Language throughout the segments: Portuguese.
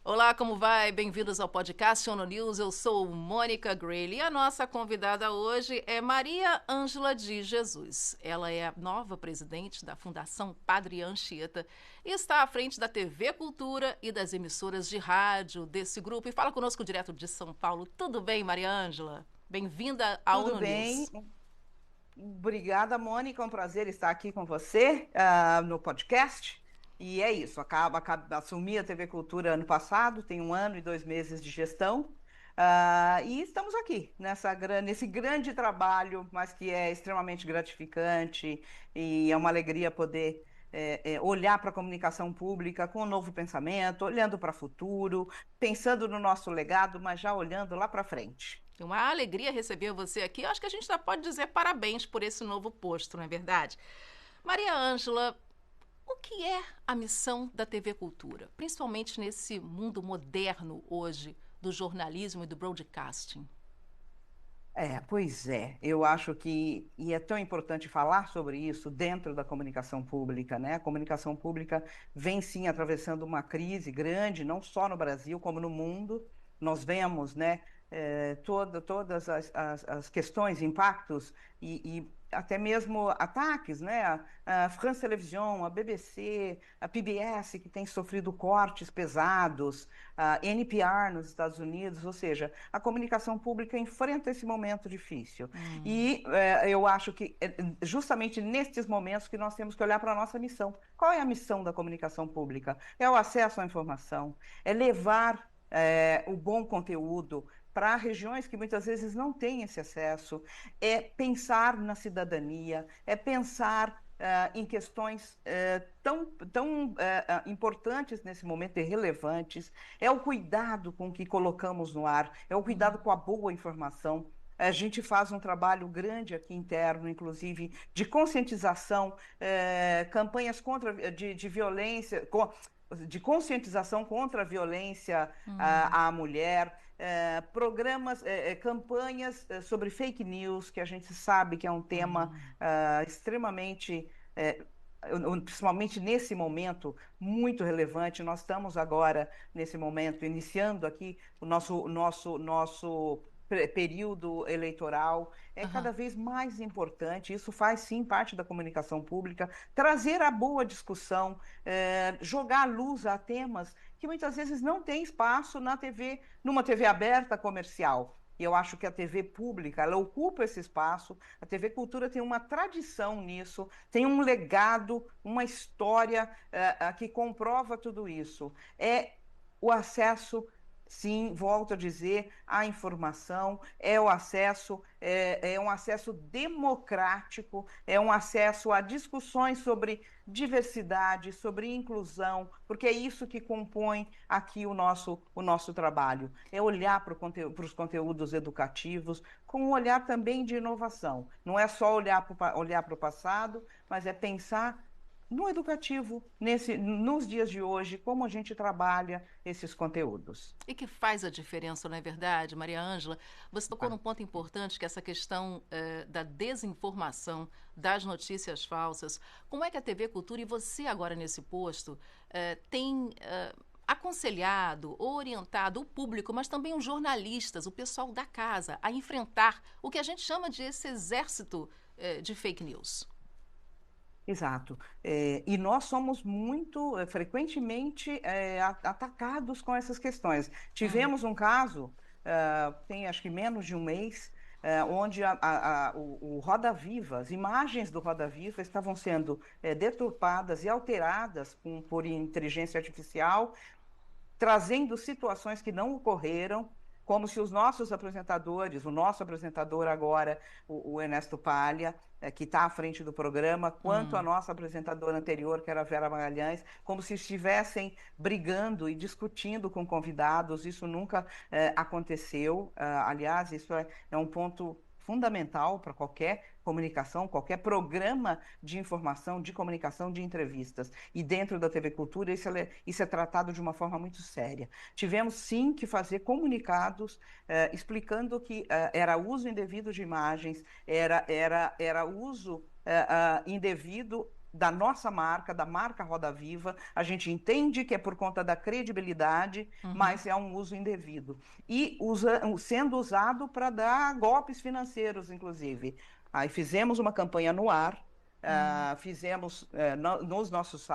Olá, como vai? Bem-vindos ao podcast ONU News. Eu sou Mônica Grayle e a nossa convidada hoje é Maria Ângela de Jesus. Ela é a nova presidente da Fundação Padre Anchieta e está à frente da TV Cultura e das emissoras de rádio desse grupo. E fala conosco direto de São Paulo. Tudo bem, Maria Ângela? Bem-vinda à Tudo ONU bem? News. Obrigada, Mônica. É um prazer estar aqui com você no podcast. E é isso, assumi a TV Cultura ano passado, tem 1 ano e 2 meses de gestão, e estamos aqui nesse grande trabalho, mas que é extremamente gratificante e é uma alegria poder olhar para a comunicação pública com um novo pensamento, olhando para o futuro, pensando no nosso legado, mas já olhando lá para frente. É uma alegria receber você aqui. Eu acho que a gente já pode dizer parabéns por esse novo posto, não é verdade? Maria Ângela, o que é a missão da TV Cultura, principalmente nesse mundo moderno hoje do jornalismo e do broadcasting? Pois é, eu acho e é tão importante falar sobre isso dentro da comunicação pública, né? A comunicação pública vem sim atravessando uma crise grande, não só no Brasil, como no mundo. Nós vemos, né, todas as questões, impactos e até mesmo ataques, né? A France Television, a BBC, a PBS, que tem sofrido cortes pesados, a NPR nos Estados Unidos, ou seja, a comunicação pública enfrenta esse momento difícil. E eu acho que é justamente nestes momentos que nós temos que olhar para a nossa missão. Qual é a missão da comunicação pública? É o acesso à informação, é levar o bom conteúdo para regiões que muitas vezes não têm esse acesso, é pensar na cidadania, é pensar em questões tão importantes nesse momento e relevantes, é o cuidado com que colocamos no ar, é o cuidado com a boa informação. A gente faz um trabalho grande aqui interno, inclusive, de conscientização, campanhas de violência, de conscientização contra a violência à mulher, programas, campanhas sobre fake news, que a gente sabe que é um tema extremamente. Principalmente nesse momento muito relevante, nós estamos agora nesse momento iniciando aqui o nosso período eleitoral é Aham. cada vez mais importante. Isso faz sim parte da comunicação pública, trazer a boa discussão, jogar luz a temas que muitas vezes não tem espaço na TV, numa TV aberta comercial. E eu acho que a TV pública, ela ocupa esse espaço. A TV Cultura tem uma tradição nisso, tem um legado, uma história que comprova tudo isso. É o acesso, sim, volto a dizer, à informação, é o acesso, é um acesso democrático, é um acesso a discussões sobre diversidade, sobre inclusão, porque é isso que compõe aqui o nosso trabalho. É olhar para os conteúdos educativos com um olhar também de inovação. Não é só olhar para o passado, mas é pensar no educativo, nos dias de hoje, como a gente trabalha esses conteúdos. E que faz a diferença, não é verdade, Maria Ângela? Você tocou num ponto importante, que é essa questão da desinformação, das notícias falsas. Como é que a TV Cultura, e você agora nesse posto, tem aconselhado, orientado o público, mas também os jornalistas, o pessoal da casa, a enfrentar o que a gente chama de esse exército de fake news? Exato. E nós somos muito, frequentemente, atacados com essas questões. Tivemos um caso, tem acho que menos de um mês, onde o Roda Viva, as imagens do Roda Viva estavam sendo deturpadas e alteradas por inteligência artificial, trazendo situações que não ocorreram, como se os nossos apresentadores, o nosso apresentador agora, o Ernesto Palha, que está à frente do programa, quanto a nossa apresentadora anterior, que era a Vera Magalhães, como se estivessem brigando e discutindo com convidados. Isso nunca aconteceu. Aliás, isso é um ponto fundamental para qualquer comunicação, qualquer programa de informação, de comunicação, de entrevistas. E dentro da TV Cultura, isso é tratado de uma forma muito séria. Tivemos, sim, que fazer comunicados explicando que era uso indevido de imagens, era uso indevido da nossa marca, da marca Roda Viva. A gente entende que é por conta da credibilidade, mas é um uso indevido. E sendo usado para dar golpes financeiros, inclusive. Aí fizemos uma campanha no ar, fizemos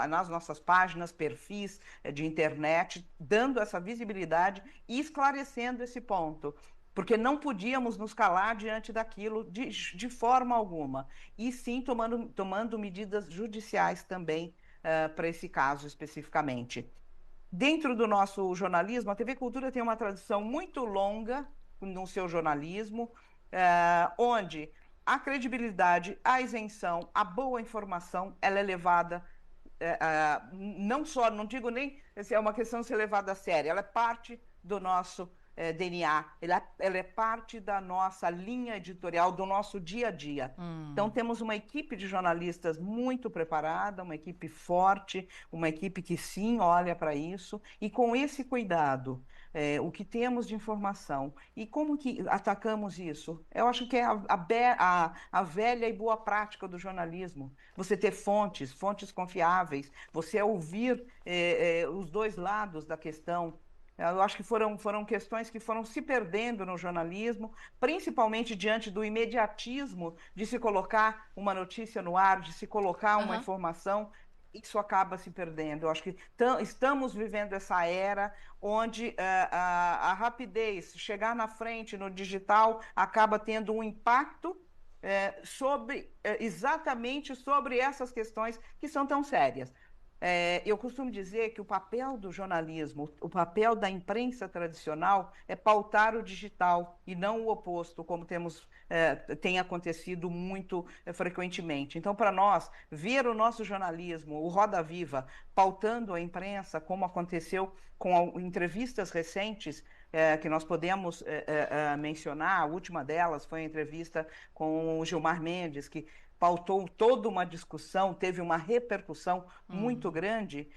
nas nossas páginas, perfis de internet, dando essa visibilidade e esclarecendo esse ponto. Porque não podíamos nos calar diante daquilo de forma alguma. E sim tomando medidas judiciais também para esse caso especificamente. Dentro do nosso jornalismo, a TV Cultura tem uma tradição muito longa no seu jornalismo, onde a credibilidade, a isenção, a boa informação, ela é levada, não só, não digo nem se é uma questão de ser levada a sério, ela é parte do nosso DNA, ela é parte da nossa linha editorial, do nosso dia a dia. Então, temos uma equipe de jornalistas muito preparada, uma equipe forte, uma equipe que sim olha para isso, e com esse cuidado, o que temos de informação e como que atacamos isso? Eu acho que é a velha e boa prática do jornalismo. Você ter fontes confiáveis, você ouvir os dois lados da questão. Eu acho que foram questões que foram se perdendo no jornalismo, principalmente diante do imediatismo de se colocar uma notícia no ar, de se colocar uma informação. Isso acaba se perdendo. Eu acho que estamos vivendo essa era onde a rapidez, chegar na frente no digital, acaba tendo um impacto exatamente sobre essas questões que são tão sérias. Eu costumo dizer que o papel do jornalismo, o papel da imprensa tradicional é pautar o digital e não o oposto, como tem acontecido muito frequentemente. Então, para nós, ver o nosso jornalismo, o Roda Viva, pautando a imprensa, como aconteceu com entrevistas recentes, que nós podemos mencionar, a última delas foi a entrevista com o Gilmar Mendes, que pautou toda uma discussão, teve uma repercussão muito grande.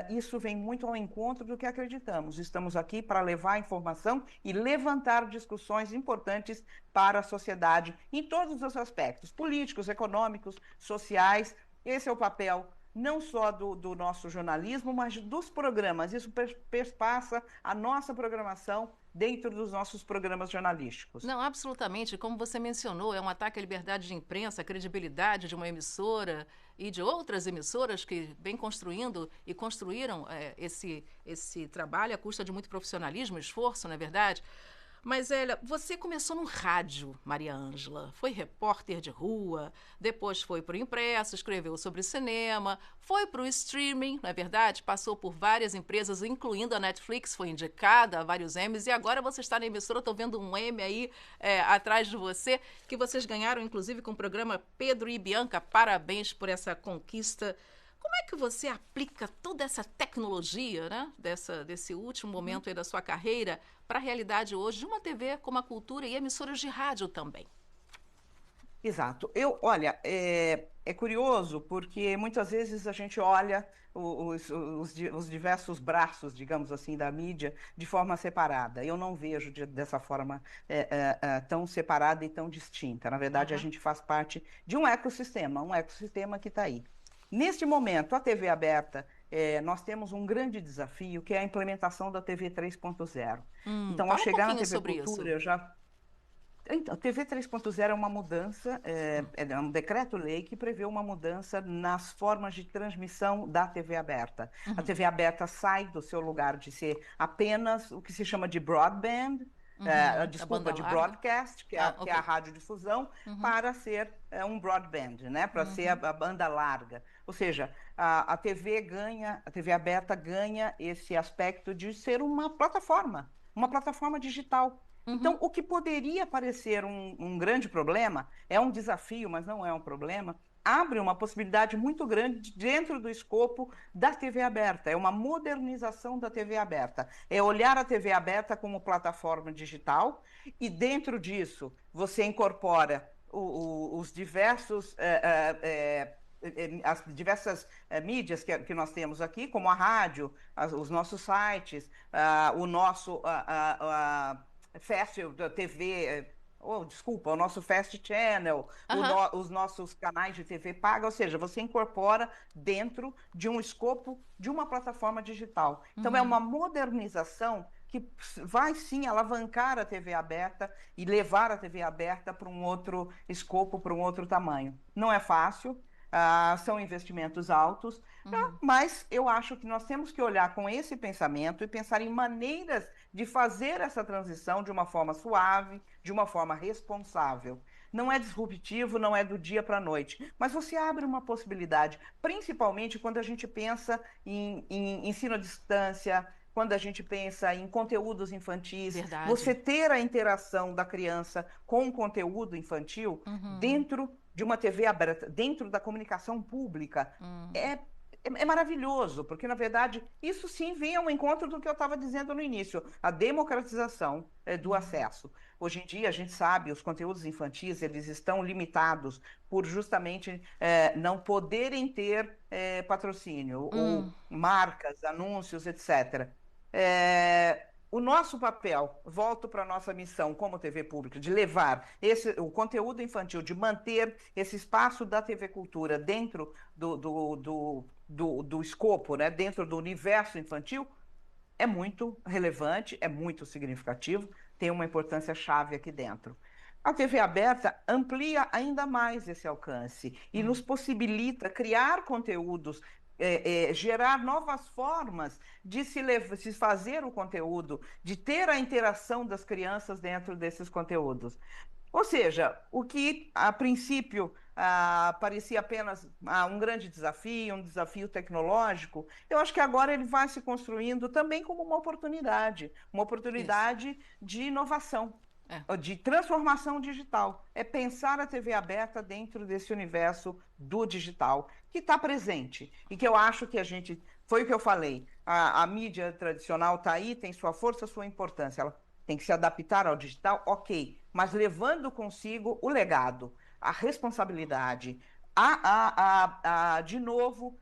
Isso vem muito ao encontro do que acreditamos. Estamos aqui para levar informação e levantar discussões importantes para a sociedade, em todos os aspectos, políticos, econômicos, sociais. Esse é o papel não só do nosso jornalismo, mas dos programas. Isso perpassa a nossa programação dentro dos nossos programas jornalísticos. Não, absolutamente. Como você mencionou, é um ataque à liberdade de imprensa, à credibilidade de uma emissora e de outras emissoras que vêm construindo e construíram esse trabalho à custa de muito profissionalismo, esforço, não é verdade? Mas, Elia, você começou no rádio, Maria Ângela. Foi repórter de rua, depois foi para o impresso, escreveu sobre cinema, foi para o streaming, não é verdade? Passou por várias empresas, incluindo a Netflix, foi indicada a vários Emmys, e agora você está na emissora, estou vendo um Emmy aí atrás de você, que vocês ganharam, inclusive, com o programa Pedro e Bianca. Parabéns por essa conquista. Como é que você aplica toda essa tecnologia, né, desse último momento aí da sua carreira para a realidade hoje de uma TV como a Cultura e emissoras de rádio também? Exato. Olha, é curioso porque muitas vezes a gente olha os diversos braços, digamos assim, da mídia de forma separada. Eu não vejo dessa forma tão separada e tão distinta. Na verdade, a gente faz parte de um ecossistema que está aí. Neste momento, a TV aberta, nós temos um grande desafio, que é a implementação da TV 3.0. Então, ao Fala um chegar na pouquinho TV sobre Cultura, isso. eu já então, a TV 3.0 é uma mudança, é um decreto-lei que prevê uma mudança nas formas de transmissão da TV aberta. A TV aberta sai do seu lugar de ser apenas o que se chama de broadband, A banda de larga. broadcast, que é Ok. a radiodifusão, para ser um broadband, né? Para ser a banda larga. Ou seja, a TV aberta ganha esse aspecto de ser uma plataforma digital. Então, o que poderia parecer um grande problema, é um desafio, mas não é um problema, abre uma possibilidade muito grande dentro do escopo da TV aberta. É uma modernização da TV aberta. É olhar a TV aberta como plataforma digital e, dentro disso, você incorpora os diversos. As diversas mídias que nós temos aqui, como a rádio, os nossos sites, o nosso festival da TV, desculpa, o nosso Fast Channel, Aham. os nossos canais de TV paga, ou seja, você incorpora dentro de um escopo de uma plataforma digital. Então, é uma Uhum. modernização que vai sim alavancar a TV aberta e levar a TV aberta para um outro escopo, para um outro tamanho. Não é fácil, são investimentos altos, Uhum. mas eu acho que nós temos que olhar com esse pensamento e pensar em maneiras de fazer essa transição de uma forma suave, de uma forma responsável. Não é disruptivo, não é do dia para a noite, mas você abre uma possibilidade, principalmente quando a gente pensa em ensino à distância, quando a gente pensa em conteúdos infantis, Verdade. você ter a interação da criança com o conteúdo infantil Uhum. dentro de uma TV aberta, dentro da comunicação pública, Uhum. é é maravilhoso, porque, na verdade, isso sim vem ao encontro do que eu estava dizendo no início, a democratização do Uhum. acesso. Hoje em dia, a gente sabe, os conteúdos infantis, eles estão limitados por justamente não poderem ter patrocínio ou Hum. marcas, anúncios, etc. O nosso papel, volto para a nossa missão como TV pública, de levar o conteúdo infantil, de manter esse espaço da TV Cultura dentro do escopo, né, dentro do universo infantil, é muito relevante, é muito significativo, tem uma importância chave aqui dentro. A TV aberta amplia ainda mais esse alcance e nos Hum. possibilita criar conteúdos, gerar novas formas de se fazer o conteúdo, de ter a interação das crianças dentro desses conteúdos. Ou seja, o que a princípio parecia apenas um grande desafio, um desafio tecnológico, eu acho que agora ele vai se construindo também como uma Isso. oportunidade de inovação, É. de transformação digital. É pensar a TV aberta dentro desse universo do digital, que está presente e que eu acho que a gente, foi o que eu falei, a mídia tradicional está aí, tem sua força, sua importância, ela tem que se adaptar ao digital, ok, mas levando consigo o legado, a responsabilidade, de novo,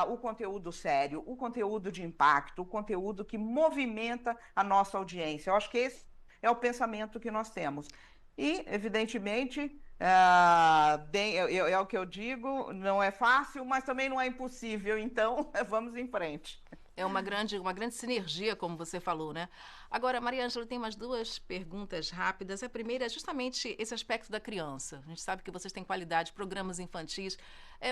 o conteúdo sério, o conteúdo de impacto, o conteúdo que movimenta a nossa audiência. Eu acho que esse é o pensamento que nós temos. E, evidentemente, é o que eu digo, não é fácil, mas também não é impossível. Então, vamos em frente. É uma grande sinergia, como você falou, né? Agora, Maria Ângela, tem umas duas perguntas rápidas. A primeira é justamente esse aspecto da criança. A gente sabe que vocês têm qualidade, programas infantis,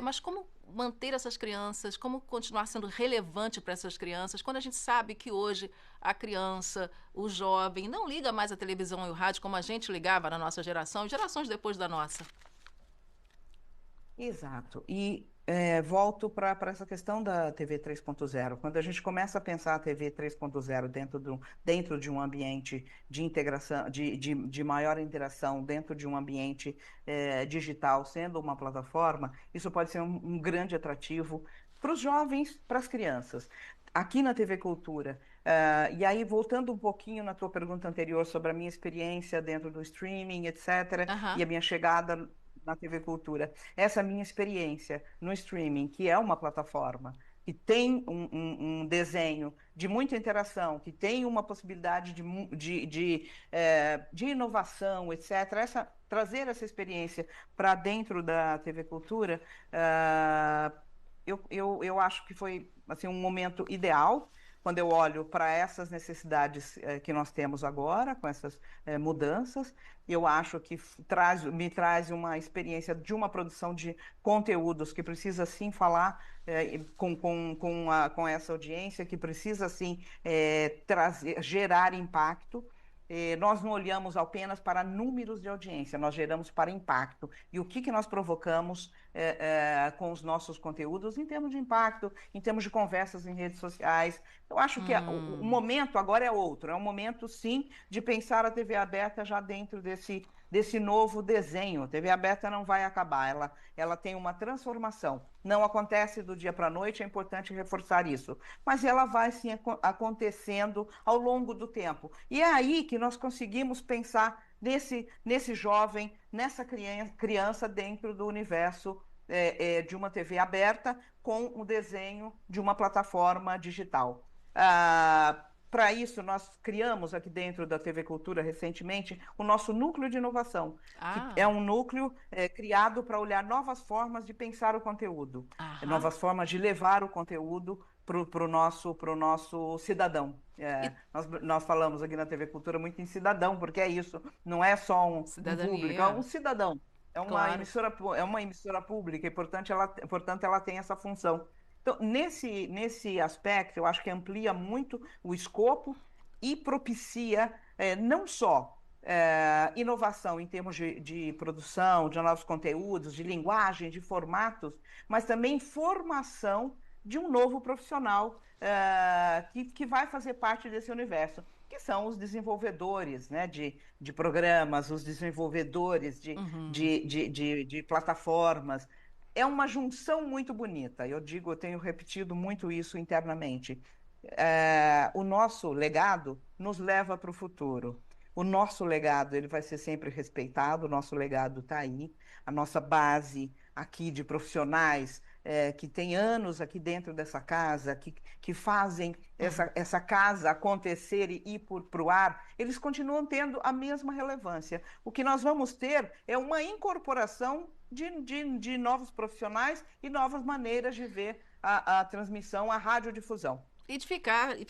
mas como manter essas crianças, como continuar sendo relevante para essas crianças, quando a gente sabe que hoje a criança, o jovem, não liga mais a televisão e o rádio como a gente ligava na nossa geração e gerações depois da nossa. Exato. E volto para essa questão da TV 3.0. Quando a gente começa a pensar a TV 3.0 dentro de um ambiente de integração, de maior interação, dentro de um ambiente digital, sendo uma plataforma, isso pode ser um grande atrativo para os jovens, para as crianças. Aqui na TV Cultura, e aí voltando um pouquinho na tua pergunta anterior sobre a minha experiência dentro do streaming, etc., e Aham. a minha chegada na TV Cultura, essa minha experiência no streaming, que é uma plataforma que tem um desenho de muita interação, que tem uma possibilidade de inovação, etc., trazer essa experiência para dentro da TV Cultura, eu acho que foi assim, um momento ideal quando eu olho para essas necessidades que nós temos agora, com essas mudanças. Eu acho que me traz uma experiência de uma produção de conteúdos que precisa sim falar com essa audiência, que precisa sim gerar impacto. Nós não olhamos apenas para números de audiência, nós geramos para impacto. E o que nós provocamos com os nossos conteúdos em termos de impacto, em termos de conversas em redes sociais. Eu acho que o Hum. momento agora é outro, é um momento, sim, de pensar a TV aberta já dentro desse novo desenho. A TV aberta não vai acabar, ela tem uma transformação. Não acontece do dia para a noite, é importante reforçar isso. Mas ela vai sim acontecendo ao longo do tempo. E é aí que nós conseguimos pensar nesse jovem, nessa criança dentro do universo de uma TV aberta com o desenho de uma plataforma digital. para isso, nós criamos aqui dentro da TV Cultura recentemente o nosso núcleo de inovação, que é Ah, um núcleo criado para olhar novas formas de pensar o conteúdo, aham. novas formas de levar o conteúdo para o nosso cidadão. E Nós falamos aqui na TV Cultura muito em cidadão, porque é isso, não é só um público, é um cidadania, cidadão. claro. É uma emissora pública e, portanto, ela tem essa função. Então, nesse aspecto, eu acho que amplia muito o escopo e propicia não só inovação em termos de produção, de novos conteúdos, de linguagem, de formatos, mas também formação de um novo profissional que vai fazer parte desse universo, que são os desenvolvedores, né, de programas, os desenvolvedores Uhum. de plataformas. É uma junção muito bonita. Eu tenho repetido muito isso internamente. O nosso legado nos leva para o futuro. O nosso legado ele vai ser sempre respeitado. O nosso legado está aí. A nossa base aqui de profissionais que tem anos aqui dentro dessa casa, que fazem Uhum. essa casa acontecer e ir para o ar, eles continuam tendo a mesma relevância. O que nós vamos ter é uma incorporação de novos profissionais e novas maneiras de ver a transmissão, a radiodifusão. E de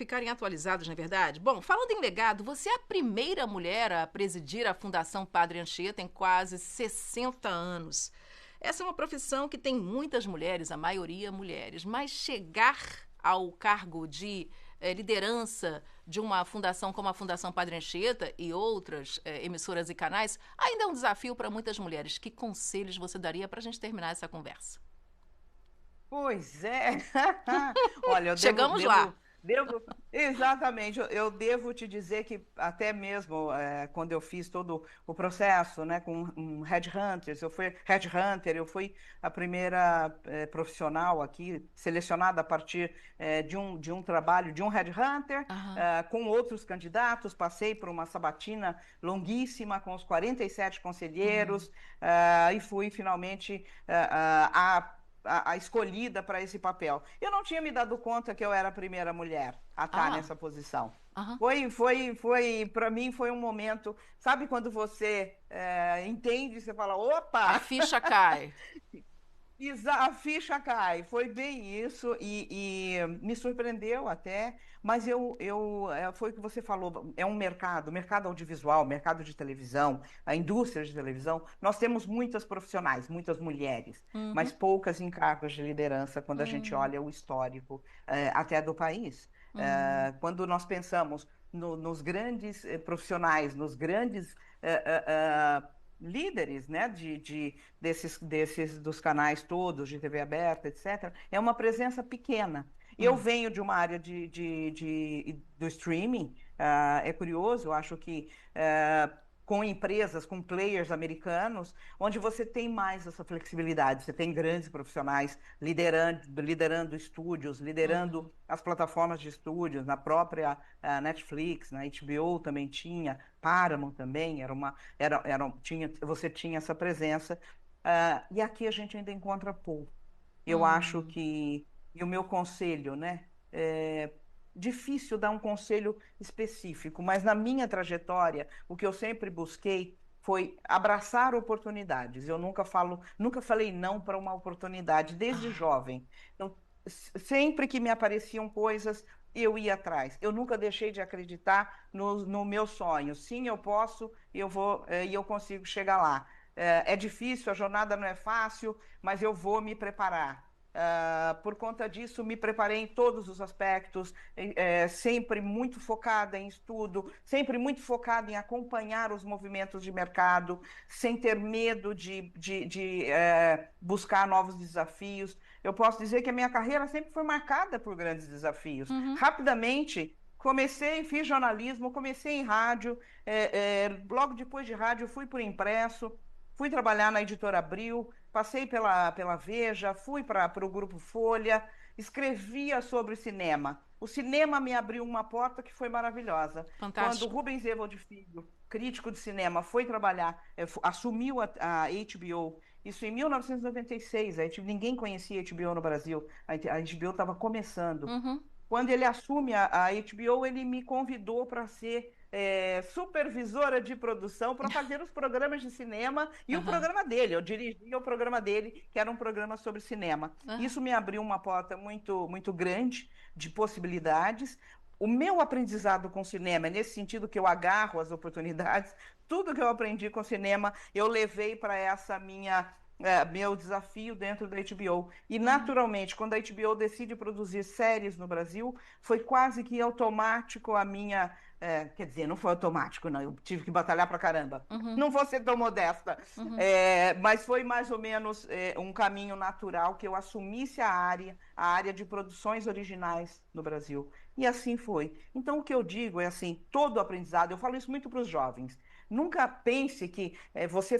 ficarem atualizados, na é verdade? Bom, falando em legado, você é a primeira mulher a presidir a Fundação Padre Anchieta em quase 60 anos. Essa é uma profissão que tem muitas mulheres, a maioria mulheres, mas chegar ao cargo de liderança de uma fundação como a Fundação Padre Anchieta e outras emissoras e canais ainda é um desafio para muitas mulheres. Que conselhos você daria para a gente terminar essa conversa? Pois é. Olha, Chegamos lá. exatamente, eu devo te dizer que até mesmo quando eu fiz todo o processo, né, com Headhunters, eu fui a primeira profissional aqui selecionada a partir de um trabalho de um Headhunter, Aham. com outros candidatos, passei por uma sabatina longuíssima com os 47 Uhum. conselheiros, e fui finalmente a escolhida para esse papel. Eu não tinha me dado conta que eu era a primeira mulher a estar Ah, nessa posição. aham. Para mim foi um momento, sabe quando você entende, você fala, A opa, ficha cai. a ficha cai. Foi bem isso e me surpreendeu até, mas foi o que você falou, é um mercado audiovisual, mercado de televisão, a indústria de televisão. Nós temos muitas profissionais, muitas mulheres, mas Uhum. poucas em cargos de liderança quando a gente Hum, olha o histórico até do país. hum, Quando nós pensamos nos grandes profissionais, nos grandes líderes, né, desses dos canais todos de TV aberta, etc., é uma presença pequena. Eu hum. venho de uma área do streaming, é curioso, eu acho que com empresas, com players americanos, onde você tem mais essa flexibilidade, você tem grandes profissionais liderando estúdios, liderando Uhum. as plataformas de estúdios, na própria Netflix, na HBO também tinha, Paramount também, você tinha essa presença, e aqui a gente ainda encontra pouco. Eu acho Hum. que, e o meu conselho, né? É difícil dar um conselho específico, mas na minha trajetória, o que eu sempre busquei foi abraçar oportunidades. Eu nunca falei não para uma oportunidade, desde Ah, jovem. Então, sempre que me apareciam coisas, eu ia atrás. Eu nunca deixei de acreditar no meu sonho. Sim, eu posso, eu vou, e eu consigo chegar lá. É difícil, a jornada não é fácil, mas eu vou me preparar. Por conta disso, me preparei em todos os aspectos, sempre muito focada em estudo, sempre muito focada em acompanhar os movimentos de mercado, sem ter medo de buscar novos desafios. Eu posso dizer que a minha carreira sempre foi marcada por grandes desafios. uhum. Rapidamente, fiz jornalismo, comecei em rádio, logo depois de rádio, fui para o impresso, fui trabalhar na Editora Abril, passei pela Veja, fui para o Grupo Folha, escrevia sobre cinema. O cinema me abriu uma porta que foi maravilhosa. Quando Fantástico. Rubens Evald Filho, crítico de cinema, foi trabalhar, assumiu a HBO, isso em 1996, ninguém conhecia a HBO no Brasil, a HBO estava começando. Uhum. quando ele assume a HBO, ele me convidou para ser supervisora de produção para fazer os programas de cinema e o Aham, programa dele. Eu dirigia o programa dele, que era um programa sobre cinema. aham. Isso me abriu uma porta muito, muito grande de possibilidades. O meu aprendizado com cinema é nesse sentido que eu agarro as oportunidades. Tudo que eu aprendi com cinema, eu levei para essa meu desafio dentro da HBO. E, Uhum. naturalmente, quando a HBO decide produzir séries no Brasil, foi quase que automático a minha. Quer dizer, não foi automático, não. Eu tive que batalhar pra caramba. Uhum. Não vou ser tão modesta. Uhum. Mas foi mais ou menos um caminho natural que eu assumisse a área de produções originais no Brasil. E assim foi. Então, o que eu digo é assim: todo aprendizado, eu falo isso muito para os jovens. Nunca pense que você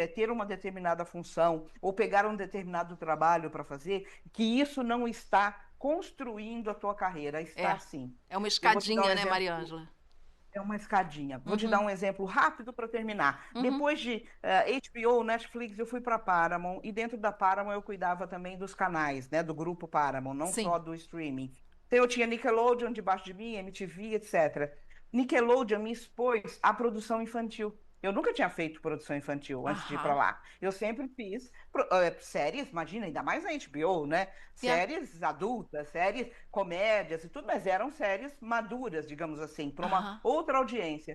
ter uma determinada função ou pegar um determinado trabalho para fazer, que isso não está construindo a tua carreira. Está É, sim. é uma Eu vou te dar um escadinha, né, exemplo. Mariângela? É uma escadinha. Vou te dar Uhum. um exemplo rápido para terminar. Uhum. Depois de HBO, Netflix, eu fui para Paramount e dentro da Paramount eu cuidava também dos canais, né, do grupo Paramount, não só Sim. do streaming. Então eu tinha Nickelodeon debaixo de mim, MTV, etc. Nickelodeon me expôs à produção infantil. Eu nunca tinha feito produção infantil antes de ir para Aham. lá. Eu sempre fiz séries, imagina, ainda mais na HBO, né? Yeah. Séries adultas, séries comédias e tudo, mas eram séries maduras, digamos assim, para uma Aham. outra audiência.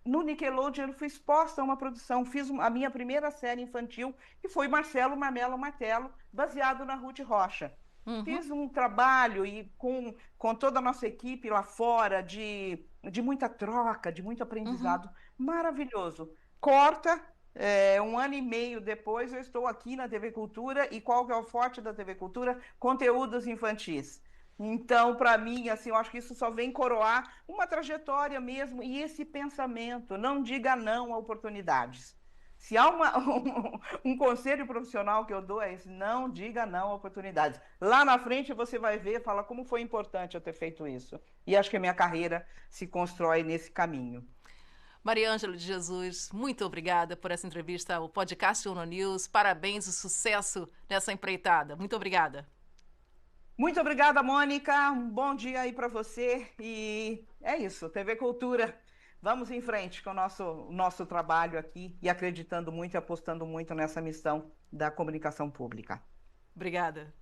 No Nickelodeon, eu fui exposta a uma produção, fiz a minha primeira série infantil, que foi Marcelo Marmelo Martelo, baseado na Ruth Rocha. Uhum. Fiz um trabalho e com toda a nossa equipe lá fora, de muita troca, de muito Uhum. aprendizado, maravilhoso. Corta, 1 ano e meio depois, eu estou aqui na TV Cultura, e qual que é o forte da TV Cultura? Conteúdos infantis. Então, para mim, assim, eu acho que isso só vem coroar uma trajetória mesmo e esse pensamento. Não diga não a oportunidades. Se há um conselho profissional que eu dou é esse, não diga não a oportunidades. Lá na frente você vai ver, fala como foi importante eu ter feito isso. E acho que a minha carreira se constrói nesse caminho. Mariângela de Jesus, muito obrigada por essa entrevista ao podcast Uno News. Parabéns e sucesso nessa empreitada. Muito obrigada. Muito obrigada, Mônica. Um bom dia aí para você. E é isso, TV Cultura. Vamos em frente com o nosso trabalho aqui e acreditando muito e apostando muito nessa missão da comunicação pública. Obrigada.